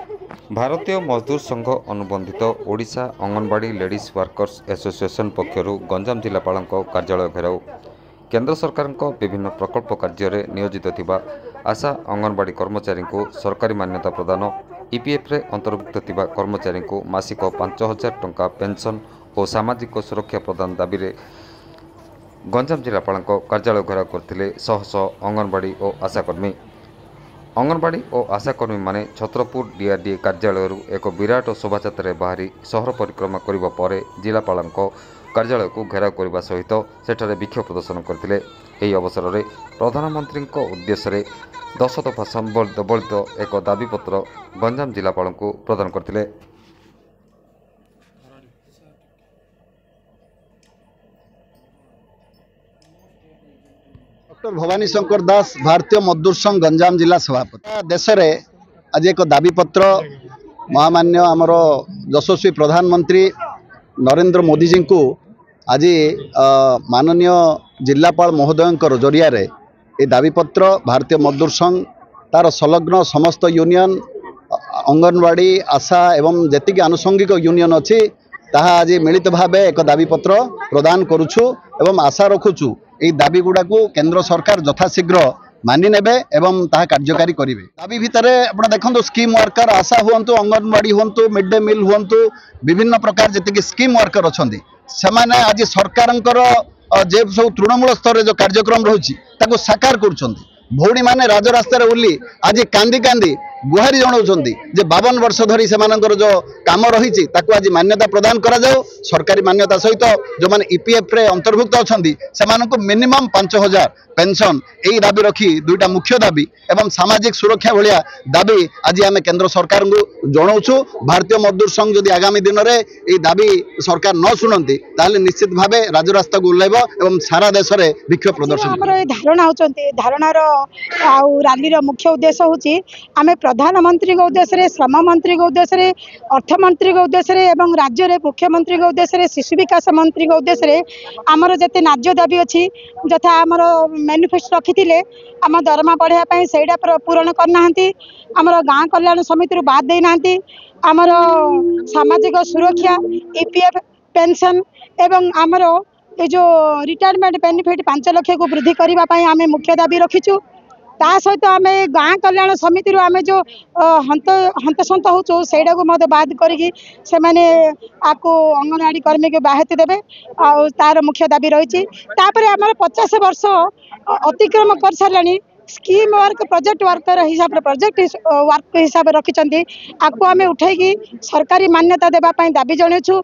भारतीय मजदूर संघ अनुबंधित Odisha anganwadi ladies workers association पक्षर गंजाम जिलापाल कार्यालय घेराव केंद्र सरकार विभिन्न प्रकल्प कार्य नियोजित थिबा आशा अंगनवाड़ी कर्मचारी को सरकारी मान्यता प्रदान ईपीएफ रे अंतर्भुक्त थिबा कर्मचारी को मासिक 5,000 टंका पेंशन और सामाजिक सुरक्षा प्रदान दाबी रे गंजाम जिलापाल कार्यालय घेराव करथिले शह शह अंगनवाड़ी और आशाकर्मी। अंगनवाड़ी और आशाकर्मी माने छत्रपुर डीआरडीए कार्यालय एक विराट शोभायात्रा बाहरी सहर परिक्रमा करने पर जिलापाल कार्यालय को घेराव करने सहित सेठारे विक्षोभ प्रदर्शन करते। यह अवसर में प्रधानमंत्री उद्देश्य 10 दफा संबलित एक दाबीपत्र गंजाम जिलापाल को प्रदान करते। डॉक्टर भवानी शंकर दास भारतीय मजदूर संघ गंजाम जिला सभापति देश में आज एक दाबीपत्र महामान्य आमर यशस्वी प्रधानमंत्री नरेंद्र मोदी जी को आज माननीय जिलापाल महोदय जरिया ये दाबीपत्र भारतीय मजदूर संघ तार संलग्न समस्त यूनियन अंगनवाड़ी आशा एवं जेतिक आनुषंगिक यूनियन अच्छी ताहा आज मिलित भाव एक दाबीपत्र प्रदान करुछु एवं आशा रखुछु এই দাবি গুড়াকু কেন্দ্র সরকার যথাশীঘ্র মানি নেবে এবং তাহা কার্যকারী করিবে। দাবি ভিতরে আপনারা দেখন্তু স্কিম ওয়ার্কার আশা হুঁতু অঙ্গনবাড়ি হুঁতু মিড ডে মিল হুঁতু বিভিন্ন প্রকার যেতিকি স্কিম ওয়ার্কার অছন্তি সেমানে আজ সরকারଙ୍କର যে সব তৃণমূল স্তরে যে কার্যক্রম রହୁଛି তাকে সাকার করছন্তি। ভৌণী মানে রাজরাস্তাରେ ওলি আজ কান্দি কান্দি गुहारी जनाउछन्ति जे 52 वर्ष धरी सेमानकर जो काम रही ताकू आज मान्यता प्रदान करा जाऊ सरकारी मान्यता सहित जो माने ईपीएफ रे अंतर्भुक्त अछन्ति सेमानकु मिनिमम 5,000 पेंशन यही दाबी रखी दुईटा मुख्य दाबी एवं सामाजिक सुरक्षा भलिया दाबी आज आम केंद्र सरकार को जनाऊँ। भारतीय मजदूर संघ जदि आगामी दिन में ये दाबी सरकार न शुणती ताले निश्चित भाव राजरास्ता को ओह्लैब एवं सारा देश में विक्षोभ प्रदर्शन धारणा होती धारणार रैली मुख्य उद्देश्य होची आम प्रधानमंत्री के उद्देश्य श्रम मंत्री के उद्देश्य अर्थमंत्री के उद्देश्य एवं राज्य में मुख्यमंत्री के उद्देश्य शिशु विकास मंत्री के उद्देश्य आमर जिते न्याय दाबी अच्छी यथा आमर मैनिफेस्टो रखी आम दरमा बढ़ाई से पूरण करना आमर गाँ कल्याण समिति बाद देना आमर सामाजिक सुरक्षा ईपीएफ पेंशन एवं आमर ये जो रिटायरमेंट बेनिफिट 5 लाख को वृद्धि करने आम मुख्य दाबी रखीचु। ता सहित आम गाँ कल्याण समिति आम जो हंतसंत हो सैटा को बाद करी से आपको अंगनवाड़ी कर्मी को बाहती देवे तार मुख्य दाबी रही। आम 50 वर्ष अतिक्रम कर सारे स्कीम वर्क प्रोजेक्ट वर्कर हिसाब से प्रोजेक्ट वर्क हिसाब से रखिंट आपको आम उठे सरकारी मान्यता देवाई दाबी जनाऊँ।